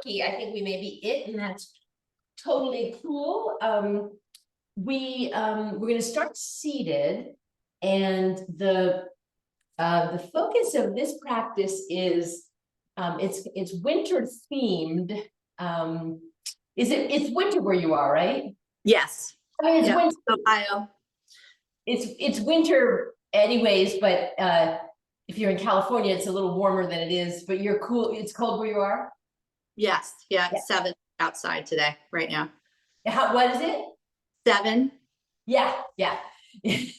quirky, I think we may be it, and that's totally cool. We're going to start seated, and the focus of this practice is it's winter themed. It's winter where you are, right? Yes. I mean, it's winter. Ohio. It's winter anyways, but if you're in California, it's a little warmer than it is, but you're cool. It's cold where you are? Yes. Yeah. 7 outside today, right now. What is it? 7. Yeah.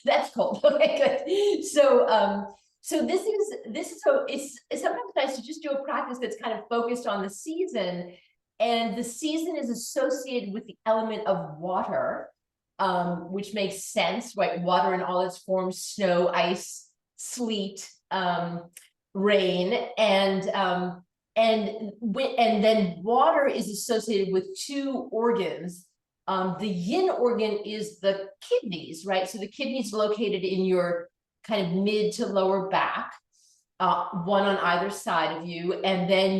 That's cold. Okay, good. So this is so it's sometimes nice to just do a practice that's kind of focused on the season, and the season is associated with the element of water, which makes sense, right? Water in all its forms: snow, ice, sleet, rain, and then water is associated with 2 organs. The yin organ is the kidneys, right? So the kidneys located in your kind of mid to lower back, one on either side of you, and then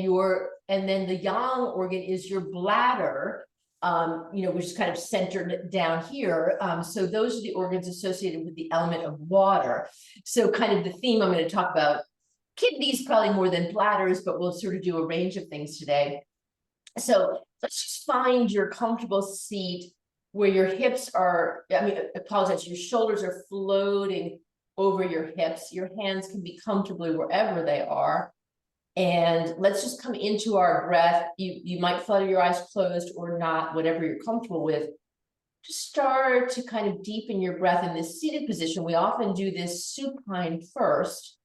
the yang organ is your bladder, which is kind of centered down here. So those are the organs associated with the element of water. So kind of the theme I'm going to talk about kidneys probably more than bladders, but we'll sort of do a range of things today. So let's just find your comfortable seat where your hips are, apologize, your shoulders are floating over your hips. Your hands can be comfortably wherever they are. And let's just come into our breath. You might flutter your eyes closed or not, whatever you're comfortable with. Just start to kind of deepen your breath in this seated position. We often do this supine first.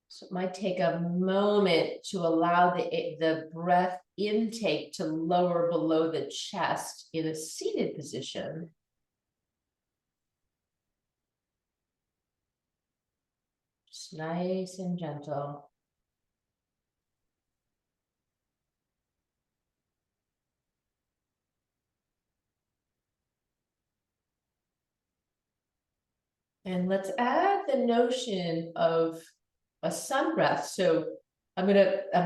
So it might take a moment to allow the breath intake to lower below the chest in a seated position. Just nice and gentle. And let's add the notion of a sun breath. So I'm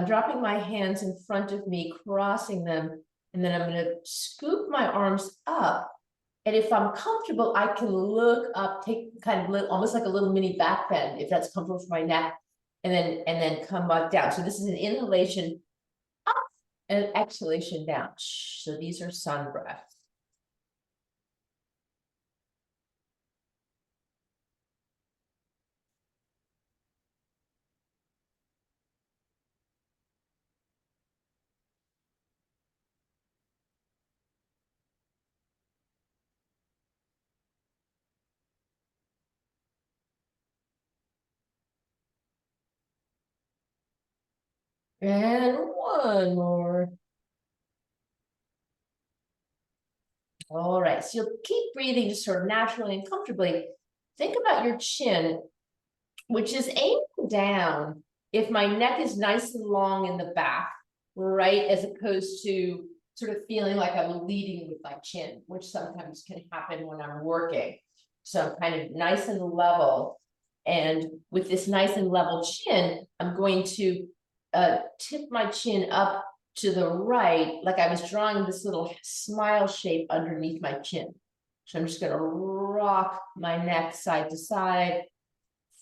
dropping my hands in front of me, crossing them, and then I'm going to scoop my arms up. And if I'm comfortable, I can look up, take kind of almost like a little mini back bend, if that's comfortable for my neck, and then come back down. So this is an inhalation up and an exhalation down. So these are sun breaths. And one more. All right, so you'll keep breathing just sort of naturally and comfortably. Think about your chin, which is aimed down. If my neck is nice and long in the back, right, as opposed to sort of feeling like I'm leading with my chin, which sometimes can happen when I'm working. So I'm kind of nice and level. And with this nice and level chin, I'm going to tip my chin up to the right, like I was drawing this little smile shape underneath my chin. So I'm just going to rock my neck side to side.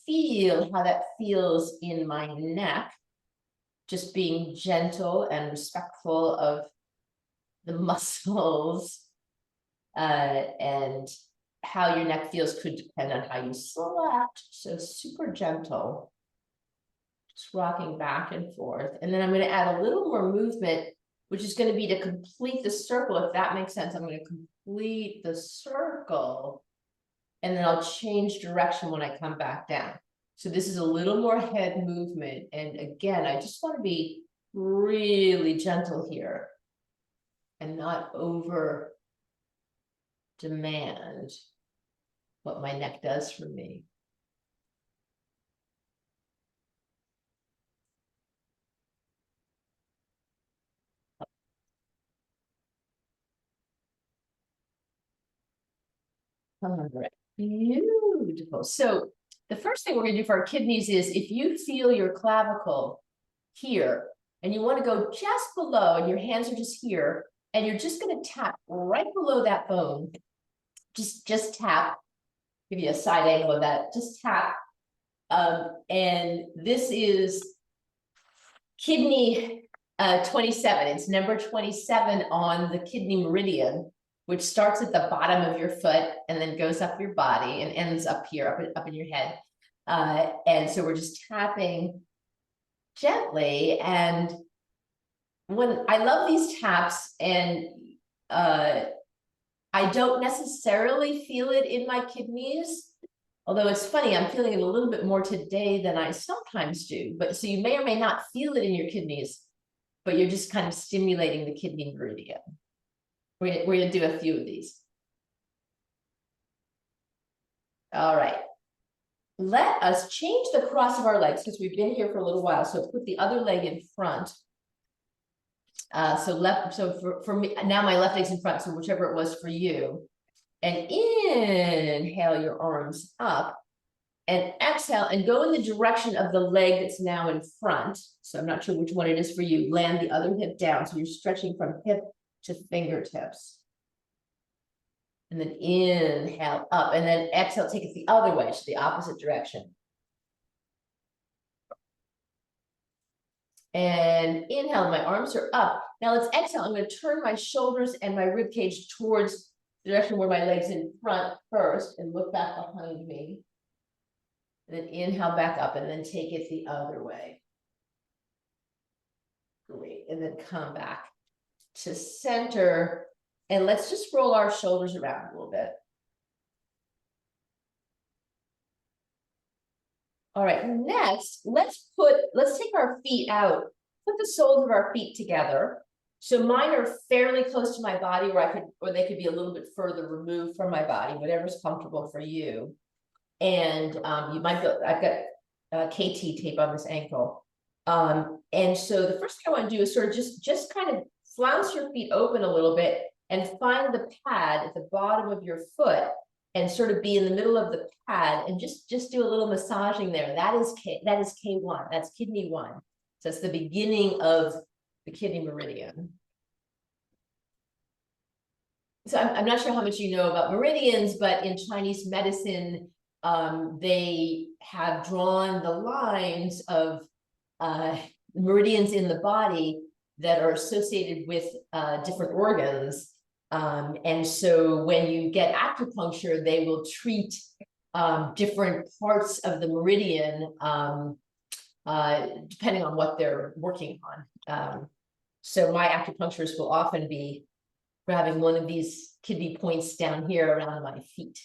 Feel how that feels in my neck. Just being gentle and respectful of the muscles, and how your neck feels could depend on how you slept. So super gentle. Just rocking back and forth. And then I'm going to add a little more movement, which is going to be to complete the circle. If that makes sense, I'm going to complete the circle. And then I'll change direction when I come back down. So this is a little more head movement. And again, I just want to be really gentle here and not over demand what my neck does for me. All right, beautiful. So the first thing we're going to do for our kidneys is, if you feel your clavicle here, And you want to go just below, and your hands are just here, and you're just going to tap right below that bone. Just tap, give you a side angle of that, just tap. And this is kidney 27. It's number 27 on the kidney meridian, which starts at the bottom of your foot and then goes up your body and ends up here, up in your head. And so we're just tapping gently. And when I love these taps, and I don't necessarily feel it in my kidneys, although it's funny, I'm feeling it a little bit more today than I sometimes do. But so you may or may not feel it in your kidneys, but you're just kind of stimulating the kidney meridian. We're gonna do a few of these. All right. Let us change the cross of our legs because we've been here for a little while. So put the other leg in front. So for me, now my left leg's in front, so whichever it was for you. And inhale your arms up, and exhale and go in the direction of the leg that's now in front. So I'm not sure which one it is for you. Land the other hip down. So you're stretching from hip to fingertips. And then inhale up, and then exhale, take it the other way, to the opposite direction. And inhale, my arms are up. Now let's exhale. I'm going to turn my shoulders and my rib cage towards the direction where my leg's in front first, and look back behind me. And then inhale back up, and then take it the other way. Great. And then come back to center. And let's just roll our shoulders around a little bit. All right, next, let's take our feet out, put the soles of our feet together. So mine are fairly close to my body, or they could be a little bit further removed from my body, whatever's comfortable for you. And you might go, I've got KT tape on this ankle. And so the first thing I want to do is sort of just kind of flounce your feet open a little bit and find the pad at the bottom of your foot and sort of be in the middle of the pad and just do a little massaging there. That is K1, that's kidney 1. So it's the beginning of the kidney meridian. So I'm not sure how much you know about meridians, but in Chinese medicine, they have drawn the lines of meridians in the body that are associated with different organs. And so when you get acupuncture, they will treat different parts of the meridian depending on what they're working on. So my acupuncturist will often be grabbing one of these kidney points down here around my feet.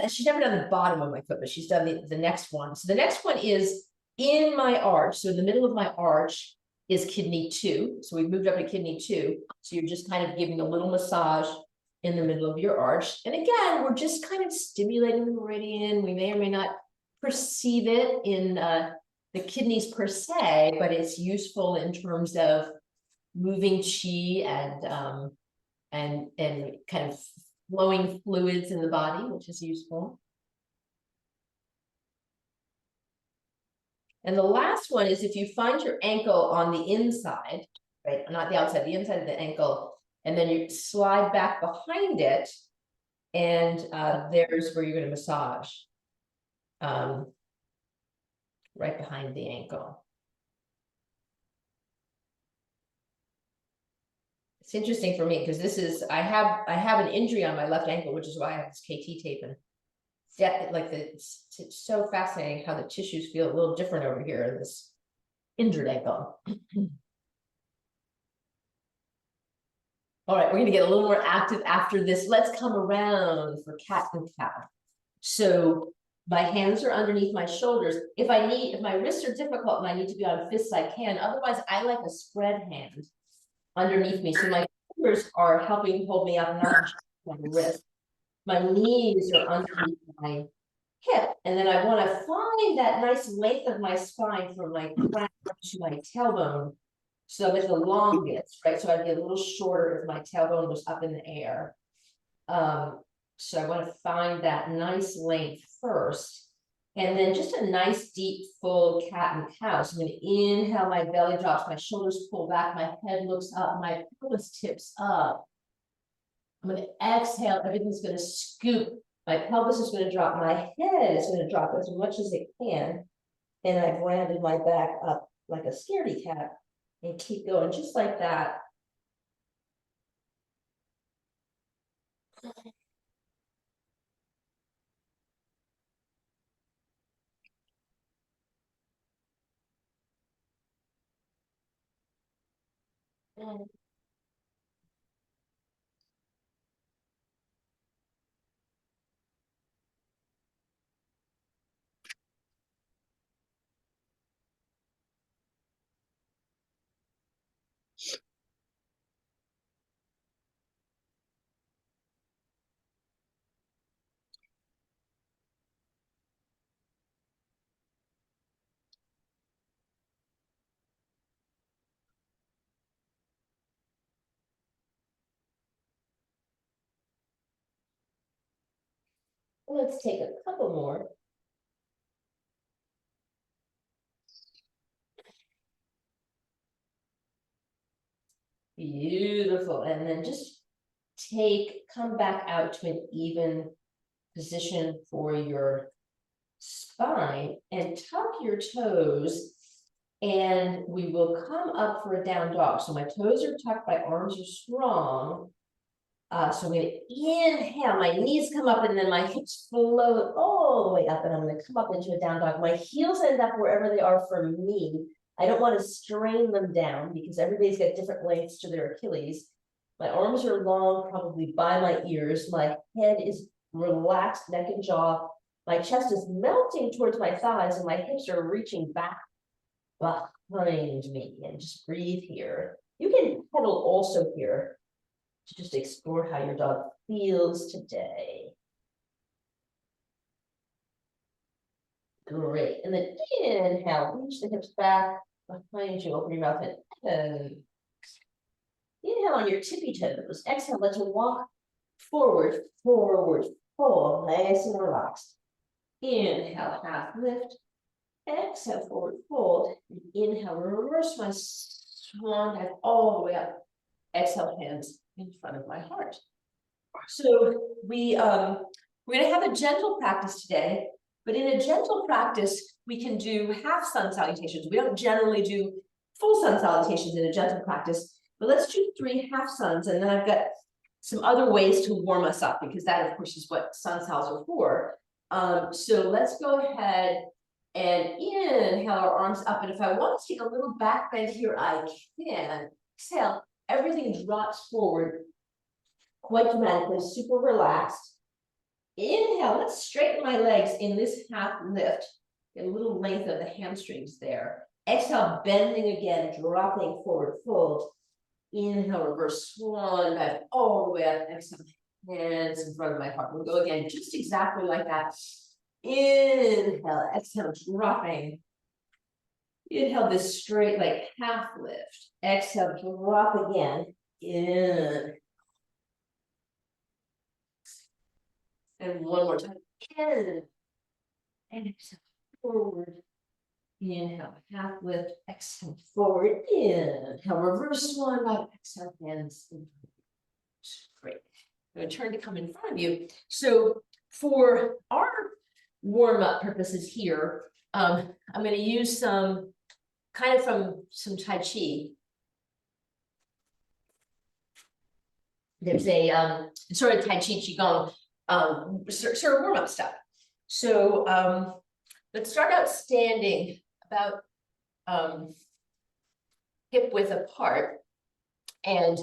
She's never done the bottom of my foot, but she's done the next one. So the next one is in my arch. So in the middle of my arch is kidney 2. So we've moved up to kidney 2. So you're just kind of giving a little massage in the middle of your arch. And again, we're just kind of stimulating the meridian. We may or may not perceive it in the kidneys per se, but it's useful in terms of moving chi and kind of flowing fluids in the body, which is useful. And the last one is if you find your ankle on the inside, right, not the outside, the inside of the ankle, and then you slide back behind it, and there's where you're going to massage, right behind the ankle. It's interesting for me because this is, I have an injury on my left ankle, which is why I have this KT tape, and it's so fascinating how the tissues feel a little different over here in this injured ankle. All right, we're going to get a little more active after this. Let's come around for cat and cow. So my hands are underneath my shoulders. If my wrists are difficult and I need to be on fists, I can. Otherwise, I like a spread hand underneath me. So my fingers are helping hold me up, not just my wrist. My knees are underneath my hip. And then I want to find that nice length of my spine from my crown to my tailbone. So I'm at the longest, right? So I'd be a little shorter if my tailbone was up in the air. So I want to find that nice length first. And then just a nice deep full cat and cow. So I'm gonna inhale, my belly drops, my shoulders pull back, my head looks up, my pelvis tips up. I'm gonna exhale, everything's gonna scoop. My pelvis is gonna drop, my head is gonna drop as much as it can. And I've rounded my back up like a scaredy cat and keep going just like that. And let's take a couple more. Beautiful. And then just come back out to an even position for your spine and tuck your toes. And we will come up for a down dog. So my toes are tucked, my arms are strong. So I'm going to inhale, my knees come up and then my hips float all the way up and I'm going to come up into a down dog. My heels end up wherever they are for me. I don't want to strain them down because everybody's got different lengths to their Achilles. My arms are long, probably by my ears. My head is relaxed, neck and jaw. My chest is melting towards my thighs and my hips are reaching back behind me. And just breathe here. You can pedal also here to just explore how your dog feels today. Great. And then inhale, reach the hips back behind you, open your mouth and inhale on your tippy toes. Exhale, let's walk forward, forward, fold, nice and relaxed. Inhale, half lift. Exhale, forward fold. Inhale, reverse my swan dive all the way up. Exhale, hands in front of my heart. So we're gonna have a gentle practice today, but in a gentle practice, we can do half sun salutations. We don't generally do full sun salutations in a gentle practice, but let's do 3 half suns. And then I've got some other ways to warm us up because that of course is what sun sals are for. So let's go ahead and inhale our arms up. And if I want to take a little back bend here, I can. Exhale, everything drops forward quite dramatically, super relaxed. Inhale, let's straighten my legs in this half lift. Get a little length of the hamstrings there. Exhale, bending again, dropping forward, fold. Inhale, reverse swan dive all the way up. Exhale, hands in front of my heart. We'll go again, just exactly like that. Inhale, exhale, dropping. Inhale this straight like half lift. Exhale, drop again. In. And one more time. In. And exhale, forward. Inhale, half lift. Exhale, forward. Inhale, reverse swan dive. Exhale, hands in. Great. I'm going to turn to come in front of you. So for our warm-up purposes here, I'm going to use some kind of from some Tai Chi. There's a sort of Tai Chi Qigong sort of warm-up stuff. So let's start out standing about hip width apart, and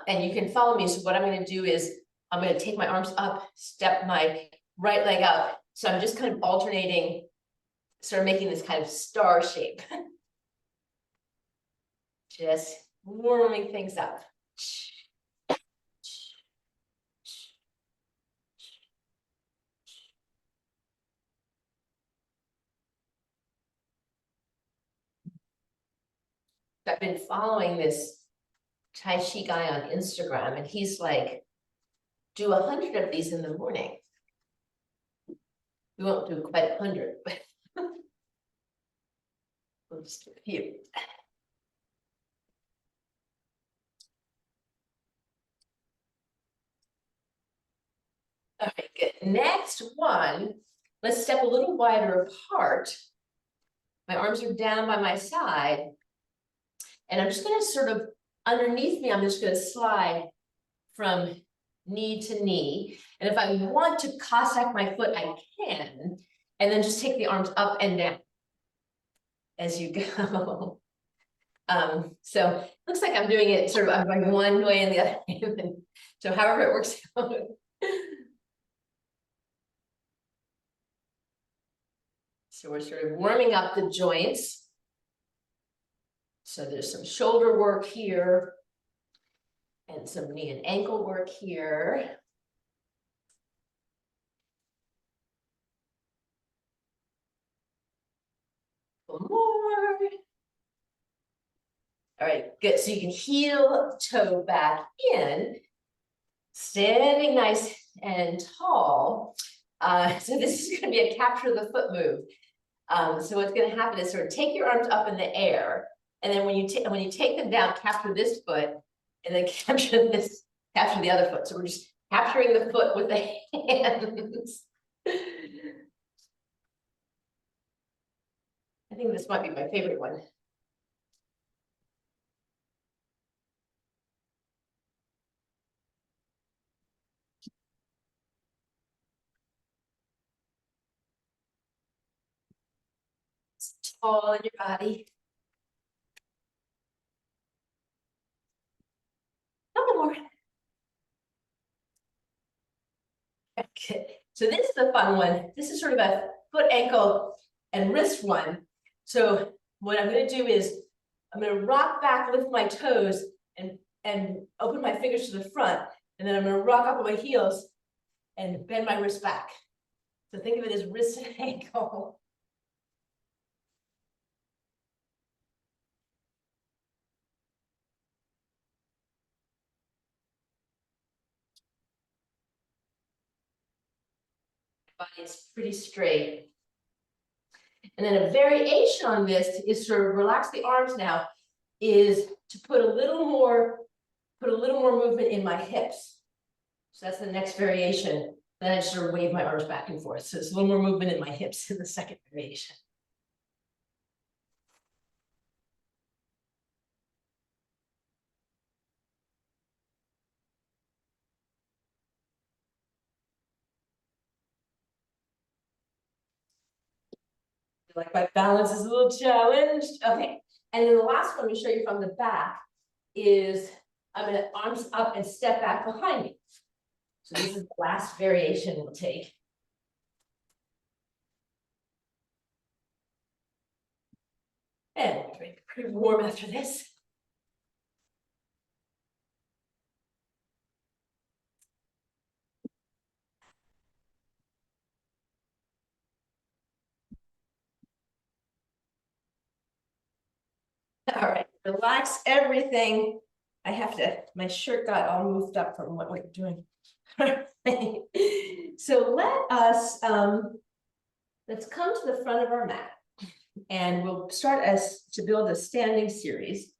you can follow me. So what I'm going to do is I'm going to take my arms up, step my right leg up. So I'm just kind of alternating, sort of making this kind of star shape. Just warming things up. I've been following this Tai Chi guy on Instagram, and he's like, do 100 of these in the morning, We won't do quite 100, but we'll just do a few. All right, good. Next one, let's step a little wider apart. My arms are down by my side. And I'm just gonna sort of, underneath me, I'm just gonna slide from knee to knee. And if I want to Cossack my foot, I can. And then just take the arms up and down as you go. So looks like I'm doing it sort of, I'm going one way and the other way. So however it works out. So we're sort of warming up the joints. So there's some shoulder work here and some knee and ankle work here. One more. All right, good. So you can heel toe back in, standing nice and tall. So this is going to be a capture the foot move. So what's going to happen is sort of take your arms up in the air, and then when you take them down, capture this foot, and then capture the other foot. So we're just capturing the foot with the hands. I think this might be my favorite one. It's tall in your body. Couple more. Okay, so this is the fun one. This is sort of a foot, ankle, and wrist one. So what I'm going to do is I'm going to rock back, lift my toes, and open my fingers to the front, and then I'm going to rock up on my heels and bend my wrist back. So think of it as wrist and ankle. Body is pretty straight. And then a variation on this is sort of relax the arms now, is to put a little more movement in my hips. So that's the next variation. Then I just sort of wave my arms back and forth. So it's a little more movement in my hips in the second variation. Like my balance is a little challenged. Okay, and then the last one I'm going to show you from the back is I'm going to arms up and step back behind me. So this is the last variation we'll take. And we'll drink pretty warm after this. All right, relax everything. I have to, my shirt got all moved up from what we're doing. So let's come to the front of our mat, and we'll start to build a standing series.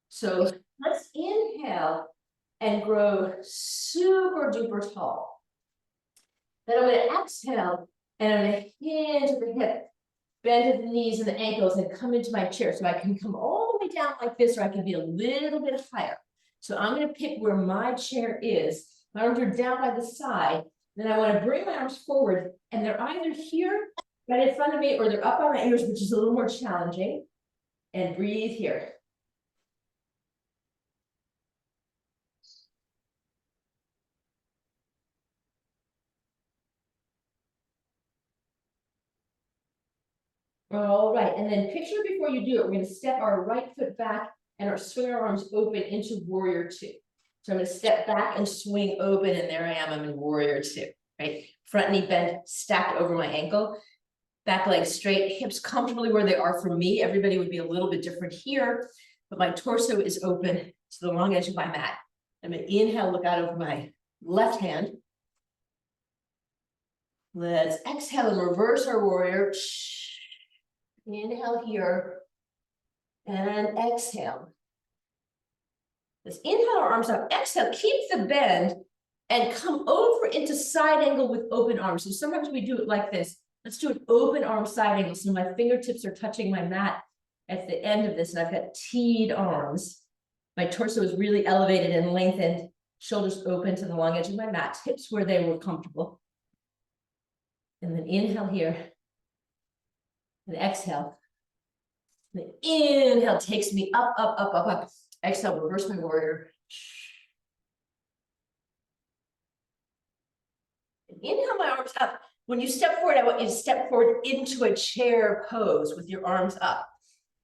So let's inhale and grow super duper tall. Then I'm going to exhale and I'm going to hinge at the hip, bend at the knees and the ankles, and come into my chair. So I can come all the way down like this, or I can be a little bit higher. So I'm going to pick where my chair is. My arms are down by the side. Then I want to bring my arms forward, and they're either here, right in front of me, or they're up on my ears, which is a little more challenging. And breathe here. All right, and then picture before you do it, we're going to step our right foot back and swing our arms open into warrior two. So I'm going to step back and swing open, and there I am, I'm in warrior two, right? Front knee bent, stacked over my ankle, back leg straight, hips comfortably where they are for me. Everybody would be a little bit different here, but my torso is open to the long edge of my mat. I'm going to inhale, look out over my left hand. Let's exhale and reverse our warrior. Inhale here. And exhale. Let's inhale our arms up. Exhale, keep the bend and come over into side angle with open arms. So sometimes we do it like this. Let's do an open arm side angle. So my fingertips are touching my mat at the end of this, and I've got teed arms. My torso is really elevated and lengthened, shoulders open to the long edge of my mat, hips where they were comfortable. And then inhale here. And exhale. The inhale takes me up, up, up, up, up. Exhale, reverse my warrior. And inhale my arms up. When you step forward, I want you to step forward into a chair pose with your arms up.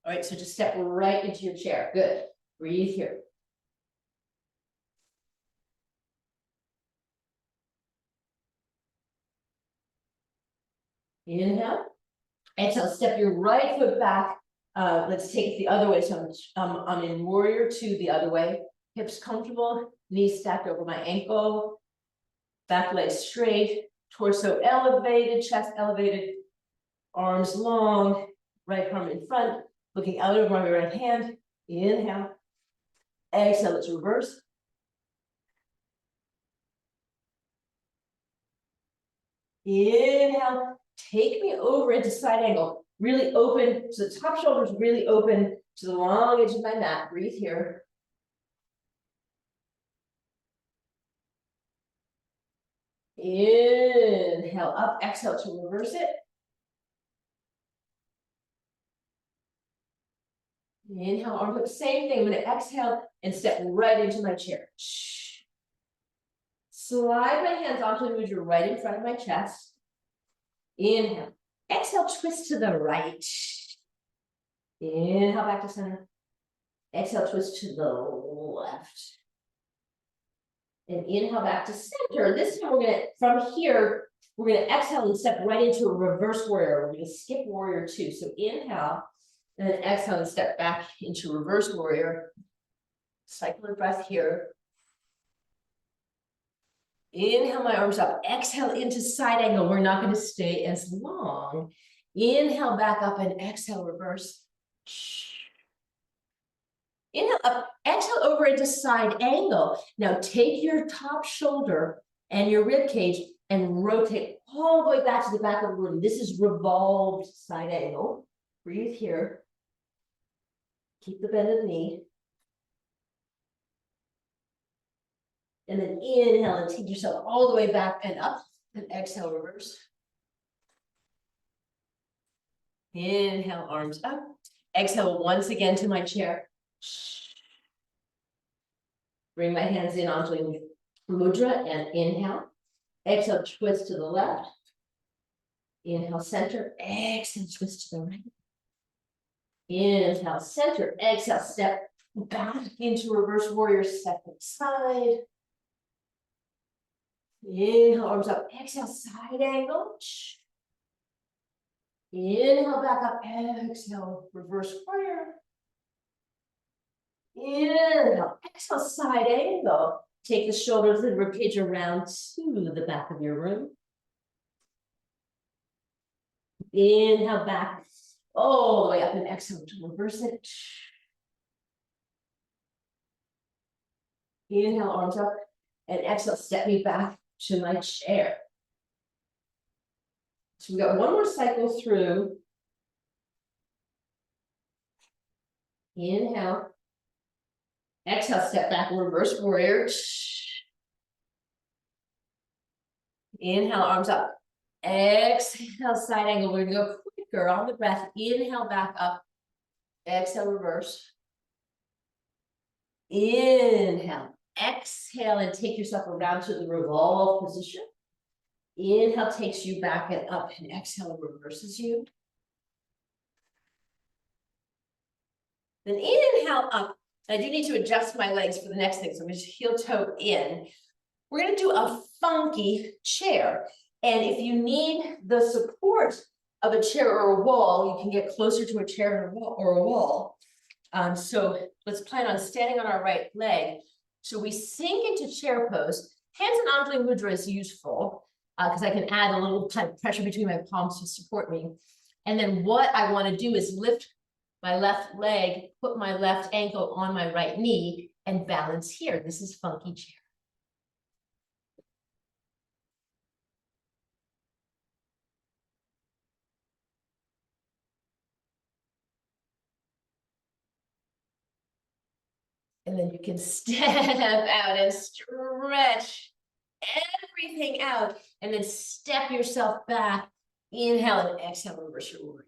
All right, so just step right into your chair. Good. Breathe here. Inhale. Exhale, step your right foot back. Let's take it the other way. So I'm in warrior two the other way. Hips comfortable, knees stacked over my ankle. Back leg straight, torso elevated, chest elevated, arms long, right arm in front, looking out over my right hand. Inhale. Exhale, let's reverse. Inhale, take me over into side angle. Really open, so the top shoulder's really open to the long edge of my mat. Breathe here. Inhale, up, exhale to reverse it. Inhale, arms up, same thing. I'm gonna exhale and step right into my chair. Slide my hands onto the mudra right in front of my chest. Inhale, exhale, twist to the right. Inhale, back to center. Exhale, twist to the left. And inhale back to center. This time we're gonna, from here, we're gonna exhale and step right into a reverse warrior. We're gonna skip warrior two. So inhale, and then exhale and step back into reverse warrior. Cycle of breath here. Inhale my arms up. Exhale into side angle. We're not gonna stay as long. Inhale back up and exhale reverse. Inhale up, exhale over into side angle. Now take your top shoulder and your rib cage and rotate all the way back to the back of the room. This is revolved side angle. Breathe here. Keep the bend of the knee. And then inhale and take yourself all the way back and up. And exhale, reverse. Inhale, arms up. Exhale once again to my chair. Bring my hands in onto mudra and inhale. Exhale, twist to the left. Inhale, center. Exhale, twist to the right. Inhale, center. Exhale, step back into reverse warrior, second side. Inhale, arms up. Exhale, side angle. Inhale, back up. Exhale, reverse warrior. Inhale, exhale, side angle. Take the shoulders and ribcage around to the back of your room. Inhale back all the way up and exhale to reverse it. Inhale, arms up, and exhale, step me back to my chair. So we got one more cycle through. Inhale. Exhale, step back, reverse warrior. Inhale, arms up. Exhale, side angle. We're gonna go quicker on the breath. Inhale, back up. Exhale, reverse. Inhale. Exhale and take yourself around to the revolve position. Inhale takes you back and up, and exhale reverses you. Then inhale up. I do need to adjust my legs for the next thing, so I'm going to heel toe in. We're going to do a funky chair. And if you need the support of a chair or a wall, you can get closer to a chair or a wall. So let's plan on standing on our right leg. So we sink into chair pose. Hands in Anjali Mudra is useful. because I can add a little kind of pressure between my palms to support me. And then what I want to do is lift my left leg, put my left ankle on my right knee, and balance here. This is funky chair. And then you can step out and stretch everything out, and then step yourself back. Inhale and exhale, reverse your warrior.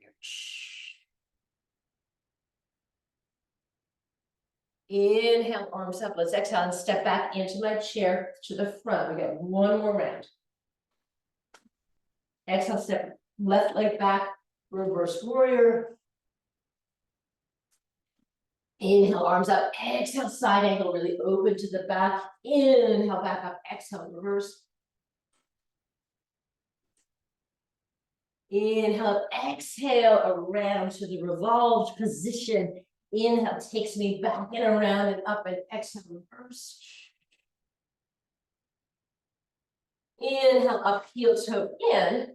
Inhale, arms up. Let's exhale and step back into my chair to the front. We got one more round. Exhale, step left leg back, reverse warrior. Inhale, arms up. Exhale, side angle, really open to the back. Inhale, back up. Exhale, reverse. Inhale, exhale, around to the revolved position. Inhale takes me back and around and up, and exhale, reverse. Inhale, up, heel toe in.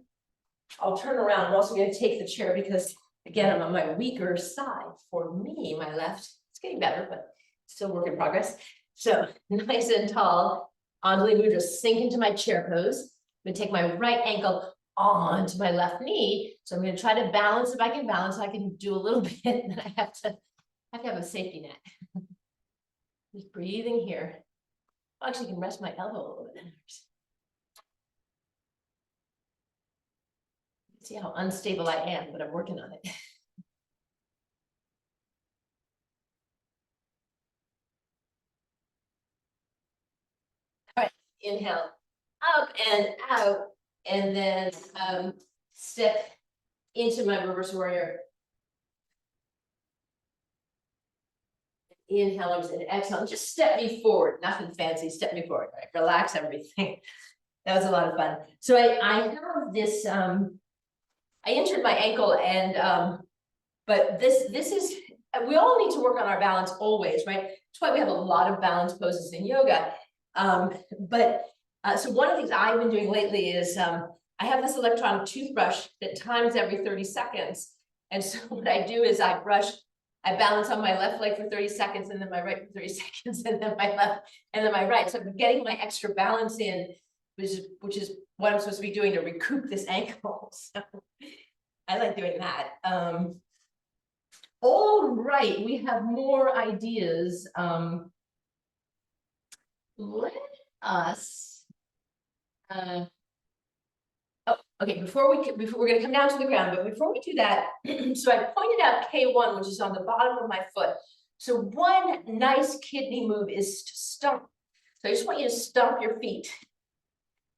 I'll turn around. I'm also going to take the chair because, again, I'm on my weaker side. For me, my left, it's getting better, but still work in progress. So nice and tall. Anjali Mudra, sink into my chair pose. I'm going to take my right ankle onto my left knee. So I'm going to try to balance. If I can balance, I can do a little bit, and then I have to have a safety net. Just breathing here. Actually, I can rest my elbow a little bit. See how unstable I am, but I'm working on it. All right, inhale, up and out, and then step into my reverse warrior. Inhale, and exhale, just step me forward. Nothing fancy, step me forward, right? Relax everything. That was a lot of fun. So I have this, I injured my ankle, and but this is, we all need to work on our balance always, right? That's why we have a lot of balance poses in yoga. So one of the things I've been doing lately is I have this electronic toothbrush that times every 30 seconds. And so what I do is I balance on my left leg for 30 seconds, and then my right for 30 seconds, and then my left, and then my right. So I'm getting my extra balance in, which is what I'm supposed to be doing to recoup this ankle. So I like doing that. All right, we have more ideas. Let us. Oh, okay. Before we're going to come down to the ground, but before we do that, so I pointed out K1, which is on the bottom of my foot. So one nice kidney move is to stomp. So I just want you to stomp your feet.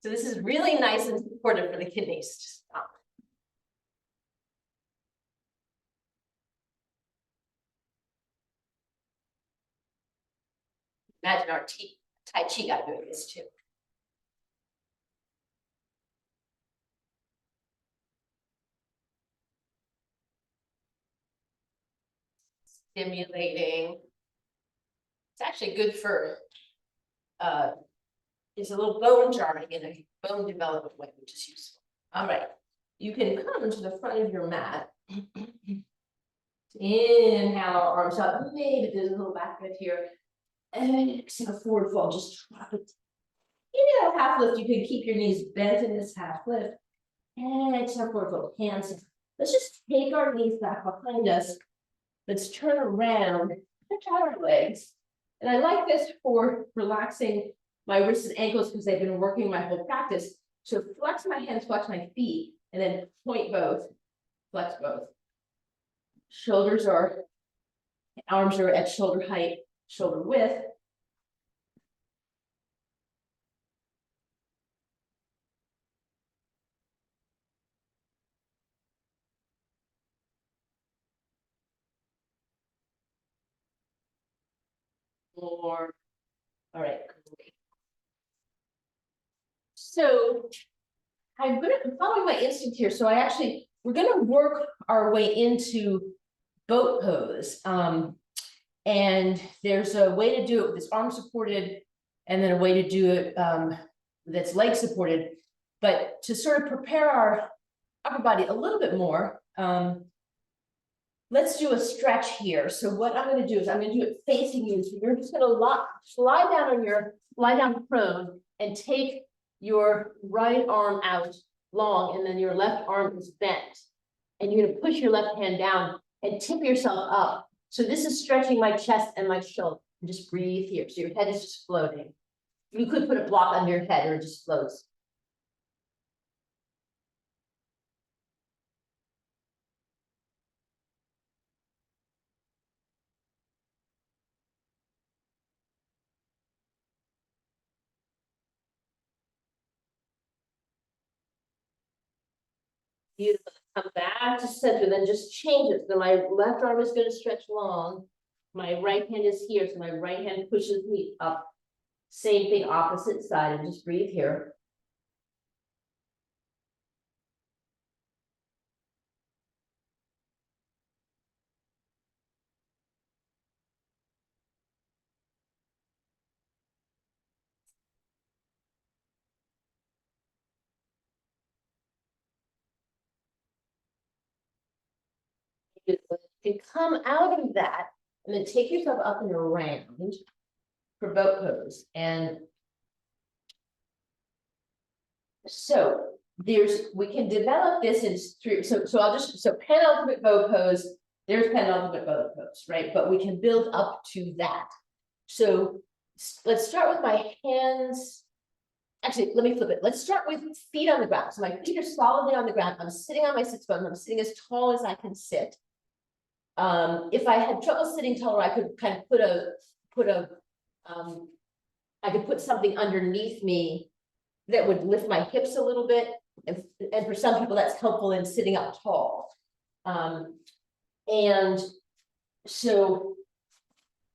So this is really nice and supportive for the kidneys. Just stomp. Imagine our Tai Chi guy doing this too. Stimulating. It's actually good for, it's a little bone jarring in a bone development way, which is useful. All right, you can come to the front of your mat. Inhale, arms up. Maybe there's a little back bend here. And exhale, forward fold. Just drop it. In a half lift, you can keep your knees bent in this half lift. And exhale, forward fold. Hands down. Let's just take our knees back behind us. Let's turn around, stretch out our legs. And I like this for relaxing my wrists and ankles because they've been working my whole practice. So flex my hands, flex my feet, and then point both, flex both. Arms are at shoulder height, shoulder width. More. All right, great. So I'm following my instinct here. So we're gonna work our way into boat pose. And there's a way to do it with this arm supported, and then a way to do it that's leg supported. But to sort of prepare our upper body a little bit more, let's do a stretch here. So what I'm going to do is I'm going to do it facing you. So you're just going to lie down prone and take your right arm out long, and then your left arm is bent. And you're going to push your left hand down and tip yourself up. So this is stretching my chest and my shoulder. And just breathe here. So your head is just floating. You could put a block under your head or it just floats. Beautiful. Come back to center, then just change it. So my left arm is going to stretch long. My right hand is here, so my right hand pushes me up. Same thing, opposite side, and just breathe here. You can come out of that and then take yourself up and around for boat pose. And so we can develop this in through, so penultimate bow pose, there's penultimate bow pose, right? But we can build up to that. So let's start with my hands. Actually, let me flip it. Let's start with feet on the ground. So my feet are solidly on the ground. I'm sitting on my sit bones. I'm sitting as tall as I can sit. If I had trouble sitting taller, I could kind of I could put something underneath me that would lift my hips a little bit. And for some people, that's helpful in sitting up tall. And so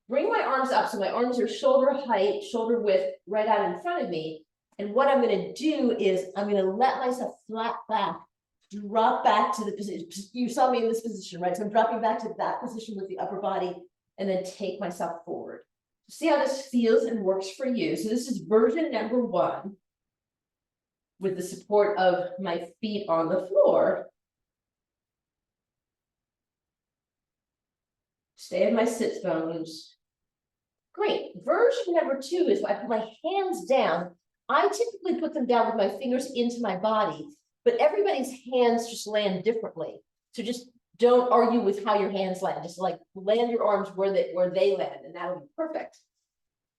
bring my arms up. So my arms are shoulder height, shoulder width, right out in front of me. And what I'm going to do is I'm going to let myself flat back, drop back to the position. You saw me in this position, right? So I'm dropping back to that position with the upper body and then take myself forward. See how this feels and works for you. So this is version number 1 with the support of my feet on the floor. Stay in my sit bones. Great. Version number 2 is I put my hands down. I typically put them down with my fingers into my body, but everybody's hands just land differently. So just don't argue with how your hands land. Just like land your arms where they land, and that'll be perfect.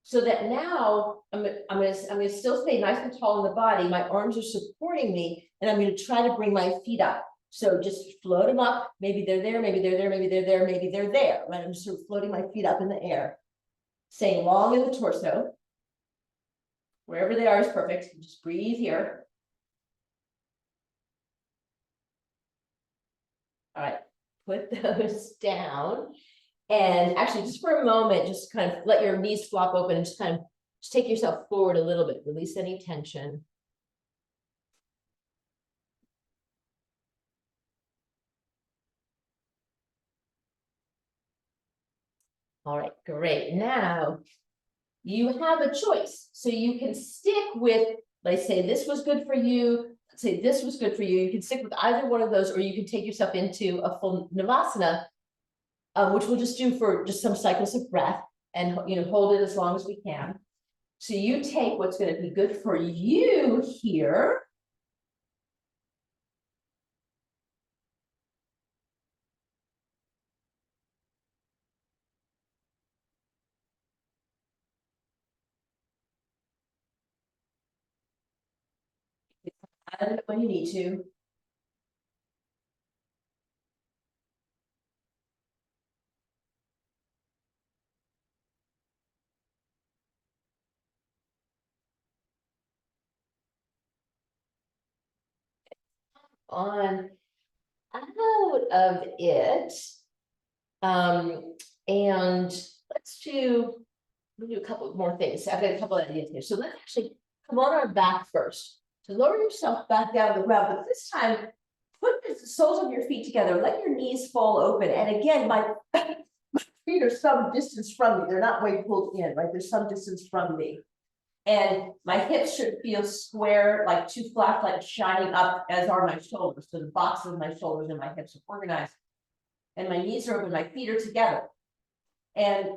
So that now I'm gonna still stay nice and tall in the body. My arms are supporting me, and I'm gonna try to bring my feet up. So just float them up. Maybe they're there, maybe they're there, maybe they're there, maybe they're there. Right? I'm just sort of floating my feet up in the air. Staying long in the torso. Wherever they are is perfect. Just breathe here. All right, put those down. And actually, just for a moment, just kind of let your knees flop open and just kind of just take yourself forward a little bit. Release any tension. All right, great. Now you have a choice. So you can stick with, let's say this was good for you. Let's say this was good for you. You can stick with either one of those, or you can take yourself into a full Navasana, which we'll just do for just some cycles of breath and hold it as long as we can. So you take what's going to be good for you here. When you need to. On out of it. And let's do a couple more things. I've got a couple of ideas here. So let's actually come on our back first. So lower yourself back down to the ground, but this time put the soles of your feet together. Let your knees fall open. And again, my feet are some distance from me. They're not way pulled in, right? There's some distance from me. And my hips should feel square, like two flashlights shining up, as are my shoulders. So the box of my shoulders and my hips are organized. And my knees are open, my feet are together. And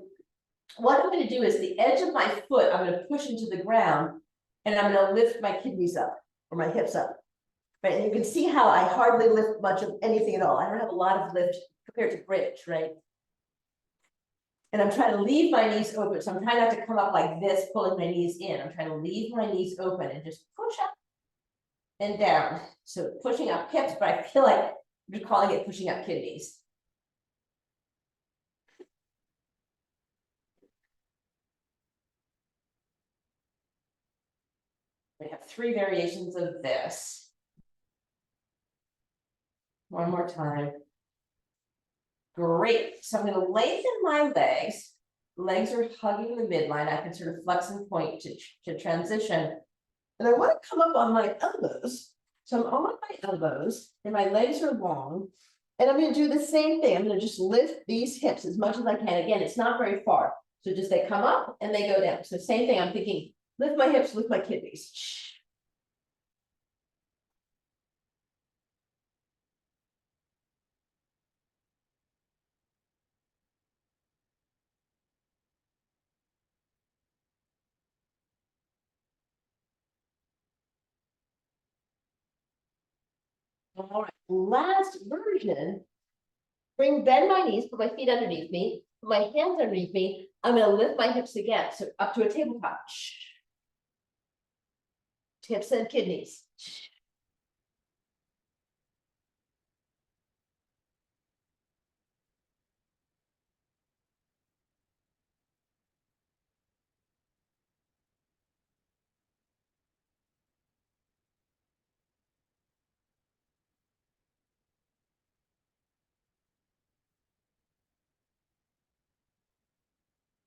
what I'm going to do is the edge of my foot, I'm going to push into the ground, and I'm going to lift my kidneys up, or my hips up. Right, and you can see how I hardly lift much of anything at all. I don't have a lot of lift compared to bridge, right? And I'm trying to leave my knees open. So I'm trying not to come up like this, pulling my knees in. I'm trying to leave my knees open and just push up and down. So pushing up hips, but I feel like we're calling it pushing up kidneys. We have 3 variations of this. One more time. Great. So I'm going to lengthen my legs. Legs are hugging the midline. I can sort of flex and point to transition. And I want to come up on my elbows. So I'm on my elbows and my legs are long. And I'm going to do the same thing. I'm going to just lift these hips as much as I can. Again, it's not very far. So just they come up and they go down. So same thing. I'm thinking, lift my hips, lift my kidneys. All right, last version. Bend my knees, put my feet underneath me, put my hands underneath me. I'm going to lift my hips again. So up to a tabletop. Hips and kidneys.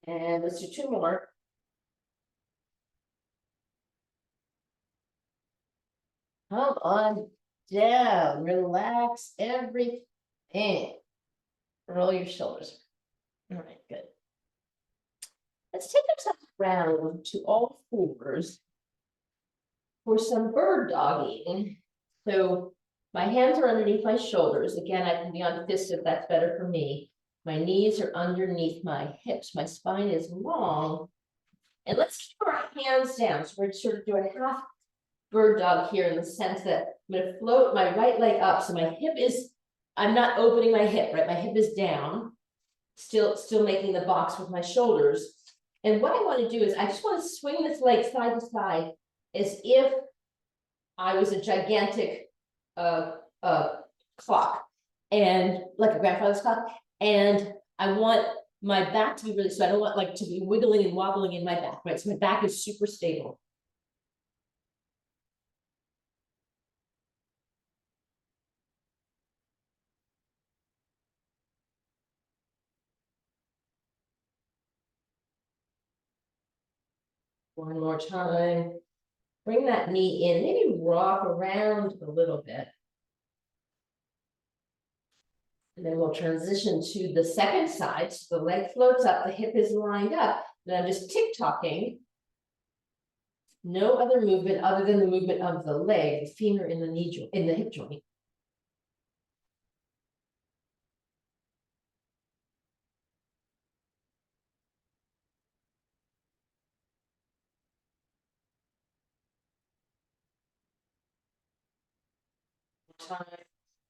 And let's do 2 more. Come on down, relax everything. Roll your shoulders. All right, good. Let's take ourselves around to all fours for some bird dogging. So my hands are underneath my shoulders. Again, I can be on fist if that's better for me. My knees are underneath my hips. My spine is long. And let's keep our hands down. So we're sort of doing half bird dog here in the sense that I'm going to float my right leg up. So my hip is, I'm not opening my hip, right? My hip is down, still making the box with my shoulders. And what I want to do is I just want to swing this leg side to side as if I was a gigantic clock, and like a grandfather's clock. And I want my back to be really, so I don't want like to be wiggling and wobbling in my back, right? So my back is super stable. One more time. Bring that knee in, maybe rock around a little bit. And then we'll transition to the second side. So the leg floats up, the hip is lined up. Then I'm just tick-tocking. No other movement other than the movement of the leg, the femur in the knee joint, in the hip joint. Time.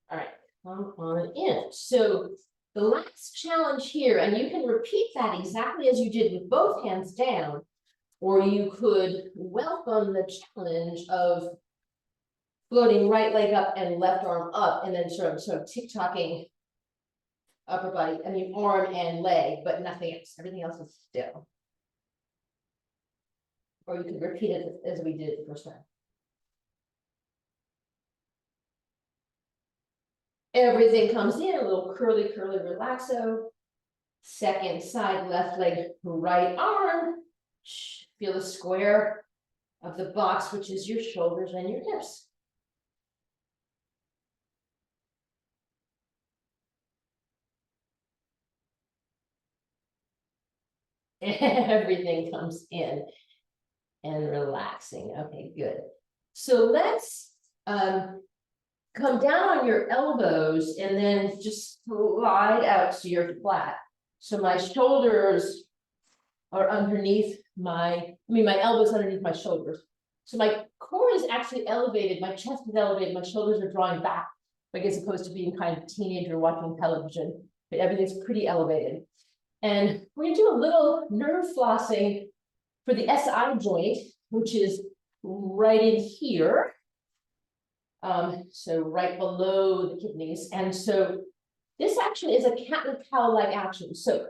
All right, come on in. So the last challenge here, and you can repeat that exactly as you did with both hands down, or you could welcome the challenge of floating right leg up and left arm up, and then sort of tick-tocking upper body, I mean arm and leg, but nothing else. Everything else is still. Or you could repeat it as we did it the first time. Everything comes in, a little curly, relaxo. Second side, left leg, right arm. Feel the square of the box, which is your shoulders and your hips. Everything comes in. and relaxing. Okay, good. So let's come down on your elbows and then just slide out so you're flat. So my shoulders are underneath my elbows underneath my shoulders. So my core is actually elevated, my chest is elevated, my shoulders are drawing back, like as opposed to being kind of teenager watching television, but everything's pretty elevated. And we're gonna do a little nerve flossing for the SI joint, which is right in here. So right below the kidneys. And so this actually is a cat and cow-like action. So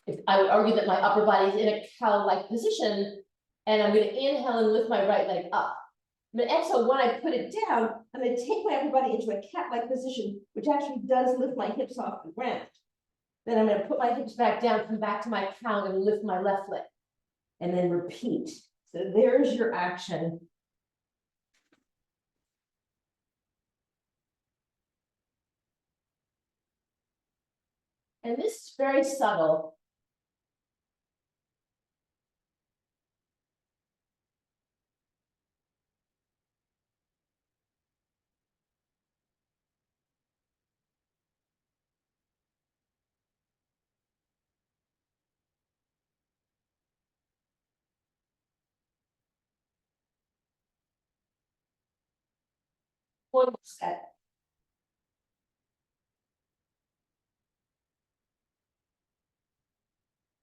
if I would argue that my upper body is in a cow-like position, and I'm going to inhale and lift my right leg up. I'm going to exhale. When I put it down, I'm going to take my upper body into a cat-like position, which actually does lift my hips off the ground. Then I'm going to put my hips back down, come back to my cow and lift my left leg, and then repeat. So there's your action. And this is very subtle. One more set.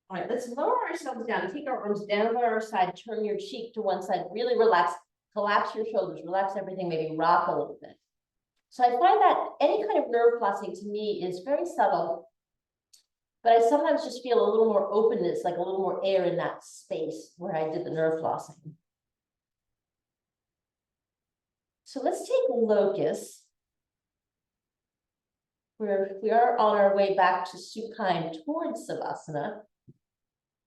All right, let's lower ourselves down. Take our arms down by our side, turn your cheek to one side, really relax, collapse your shoulders, relax everything, maybe rock a little bit. So I find that any kind of nerve flossing to me is very subtle, but I sometimes just feel a little more openness, like a little more air in that space where I did the nerve flossing. So let's take locust. We are on our way back to supine towards Savasana.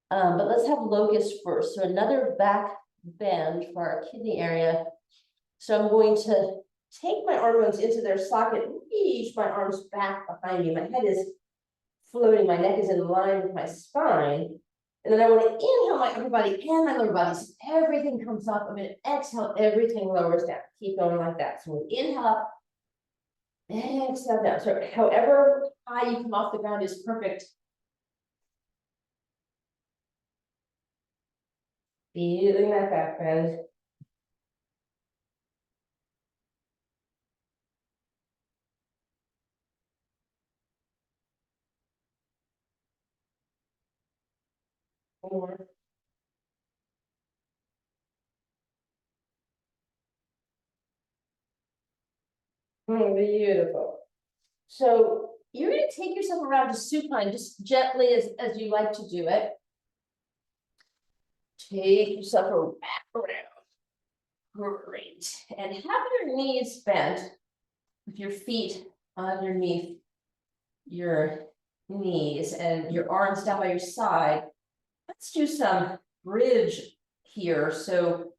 But let's have locust first. So another back bend for our kidney area. So I'm going to take my arm bones into their socket, reach my arms back behind me. My head is floating, my neck is in line with my spine. And then I want to inhale my upper body and my lower body. So everything comes up. I'm going to exhale, everything lowers down. Keep going like that. So we inhale up, exhale down. So however high you come off the ground is perfect. Feeling that back bend. More. Beautiful. So you're going to take yourself around to supine just gently as you like to do it. Take yourself around. Great. And have your knees bent with your feet underneath your knees and your arms down by your side. Let's do some bridge here. So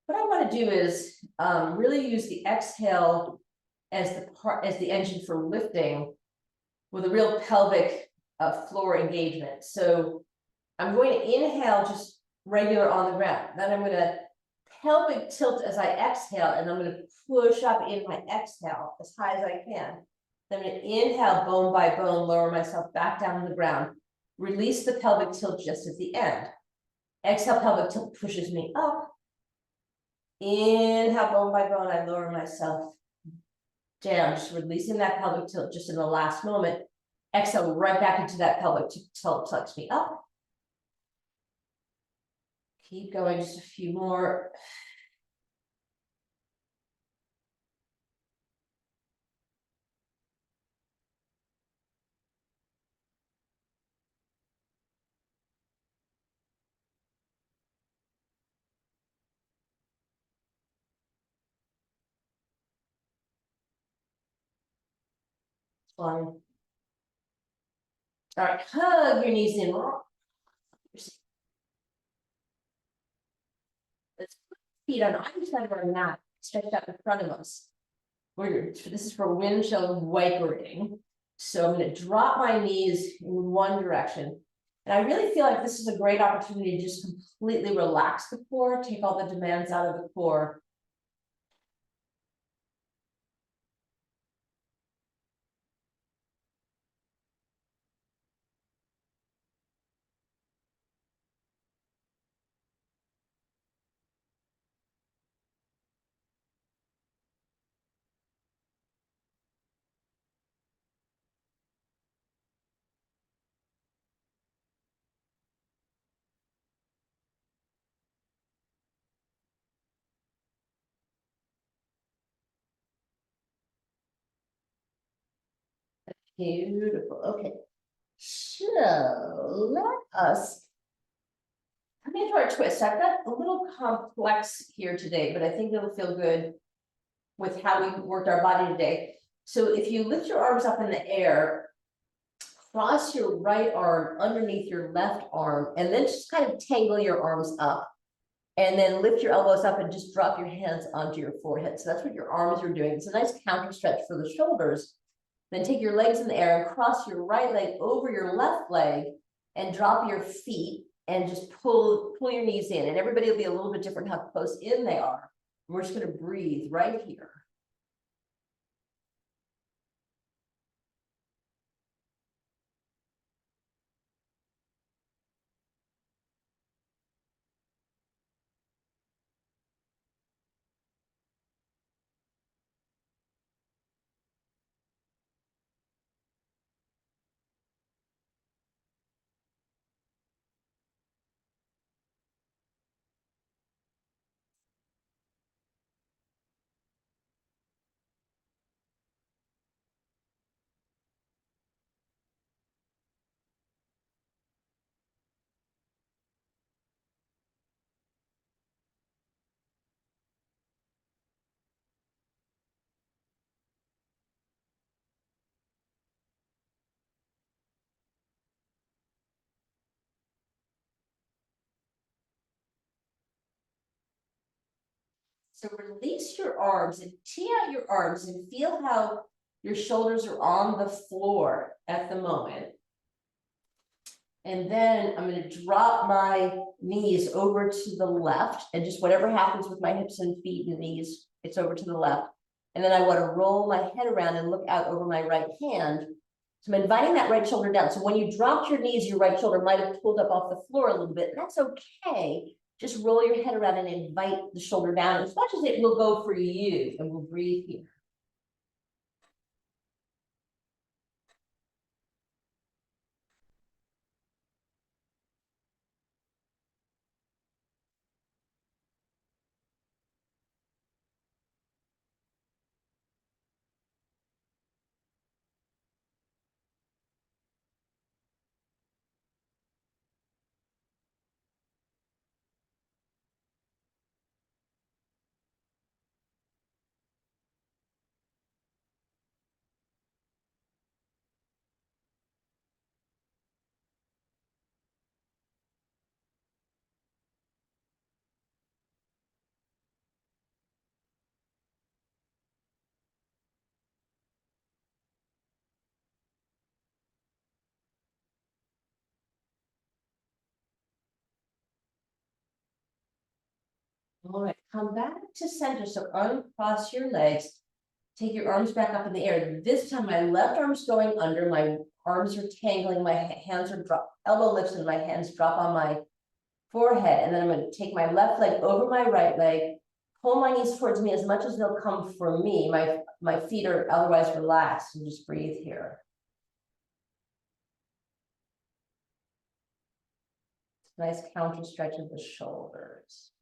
what I want to do is really use the exhale as the engine for lifting with a real pelvic floor engagement. So I'm going to inhale just regular on the ground. Then I'm going to pelvic tilt as I exhale, and I'm going to push up in my exhale as high as I can. Then I'm going to inhale bone by bone, lower myself back down to the ground. Release the pelvic tilt just at the end. Exhale, pelvic tilt pushes me up. Inhale bone by bone, I lower myself down, just releasing that pelvic tilt just in the last moment. Exhale right back into that pelvic tilt, tucks me up. Keep going, just a few more. Fine. All right, hug your knees in. Let's put feet on either side of our mat, stretched out in front of us. This is for windshield wipering. So I'm going to drop my knees in one direction. And I really feel like this is a great opportunity to just completely relax the core, take all the demands out of the core. Beautiful. Okay. So let us come into our twist. I've got a little complex here today, but I think it'll feel good with how we worked our body today. So if you lift your arms up in the air, cross your right arm underneath your left arm, and then just kind of tangle your arms up. And then lift your elbows up and just drop your hands onto your forehead. So that's what your arms are doing. It's a nice counter stretch for the shoulders. Then take your legs in the air and cross your right leg over your left leg and drop your feet and just pull your knees in. And everybody will be a little bit different how close in they are. We're just going to breathe right here. So release your arms and tee out your arms and feel how your shoulders are on the floor at the moment. And then I'm going to drop my knees over to the left, and just whatever happens with my hips and feet and knees, it's over to the left. And then I want to roll my head around and look out over my right hand. So I'm inviting that right shoulder down. So when you dropped your knees, your right shoulder might have pulled up off the floor a little bit. And that's okay. Just roll your head around and invite the shoulder down as much as it will go for you. And we'll breathe here. All right, come back to center. So uncross your legs. Take your arms back up in the air. This time my left arm's going under, my arms are tangling, my hands are drop, elbow lifts and my hands drop on my forehead. And then I'm going to take my left leg over my right leg, pull my knees towards me as much as they'll come for me. My feet are otherwise relaxed, and just breathe here. Nice counter stretch of the shoulders.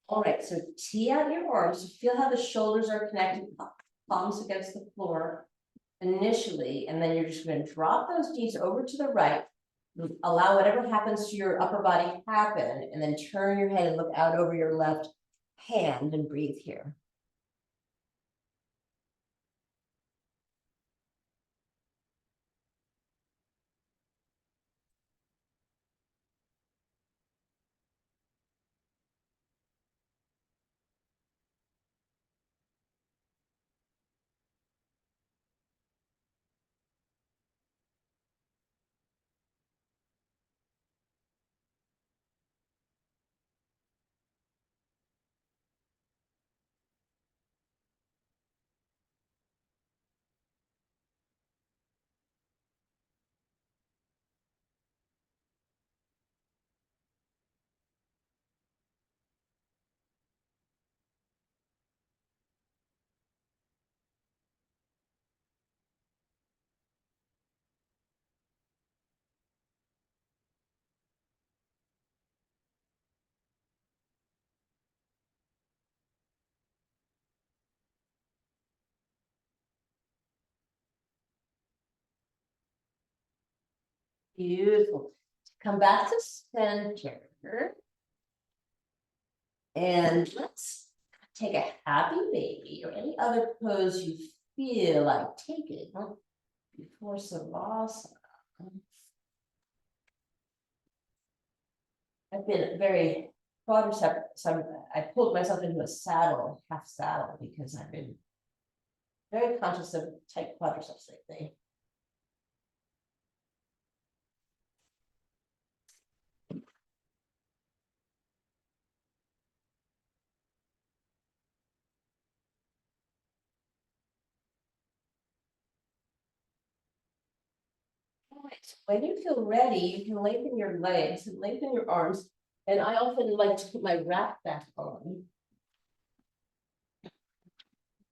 All right, so tee out your arms, feel how the shoulders are connected, palms against the floor initially, and then you're just gonna drop those knees over to the right. Allow whatever happens to your upper body happen, and then turn your head and look out over your left hand and breathe here. Beautiful. Come back to center. And let's take a happy baby or any other pose you feel like taking before Savasana. I've been very quadriceps, so I pulled myself into a saddle, half saddle, because I've been very conscious of tight quadriceps lately. Right. When you feel ready, you can lengthen your legs and lengthen your arms. And I often like to put my wrap back on.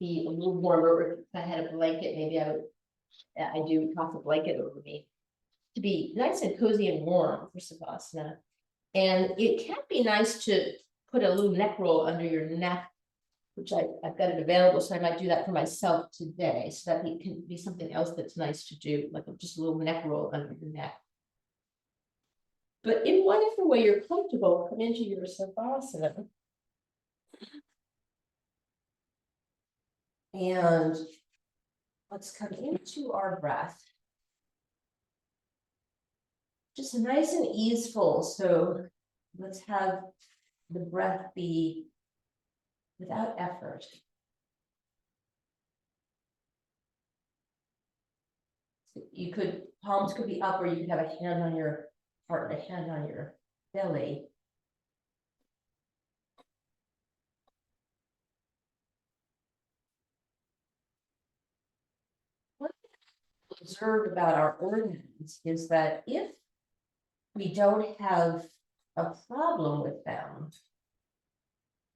Be a little warmer. If I had a blanket, maybe I do toss a blanket over me to be nice and cozy and warm for Savasana. And it can be nice to put a little neck roll under your neck, which I've got it available, so I might do that for myself today. So that it can be something else that's nice to do, like just a little neck roll under your neck. But in whatever way you're comfortable, come into your Savasana. And let's come into our breath. Just nice and easeful. So let's have the breath be without effort. So you could, palms could be up, or you could have a hand on your heart and a hand on your belly. What we observe about our organs is that if we don't have a problem with them,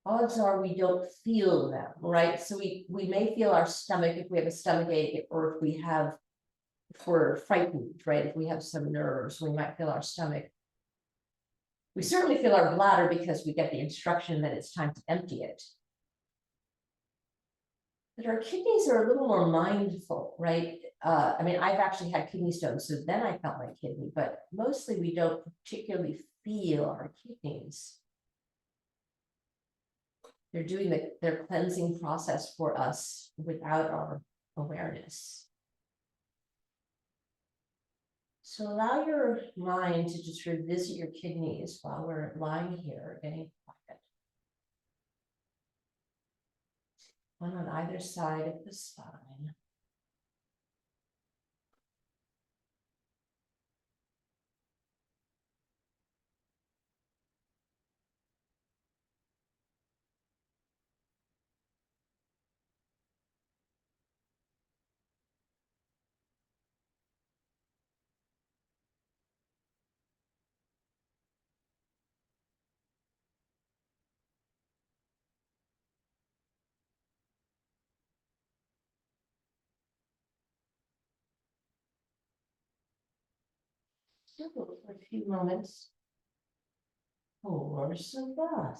odds are we don't feel them, right? So we may feel our stomach if we have a stomach ache, or if we're frightened, right? If we have some nerves, we might feel our stomach. We certainly feel our bladder because we get the instruction that it's time to empty it. But our kidneys are a little more mindful, right? I mean, I've actually had kidney stones, so then I felt my kidney, but mostly we don't particularly feel our kidneys. They're doing their cleansing process for us without our awareness. So allow your mind to just revisit your kidneys while we're lying here getting quiet. One on either side of the spine. Still for a few moments. For Savasana.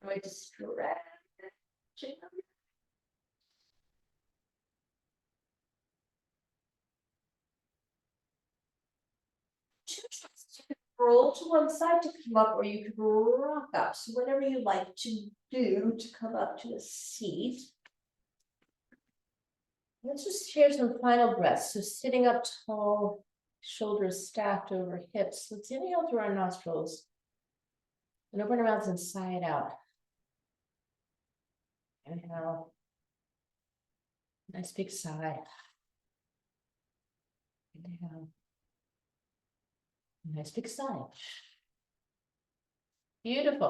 Right, stretch. You could roll to one side to come up, or you could rock up. So whatever you like to do to come up to a seat. Let's just hear some final breaths. So sitting up tall, shoulders stacked over hips. Let's inhale through our nostrils and open our mouths inside out. Inhale. Nice big sigh. Inhale. Nice big sigh. Beautiful.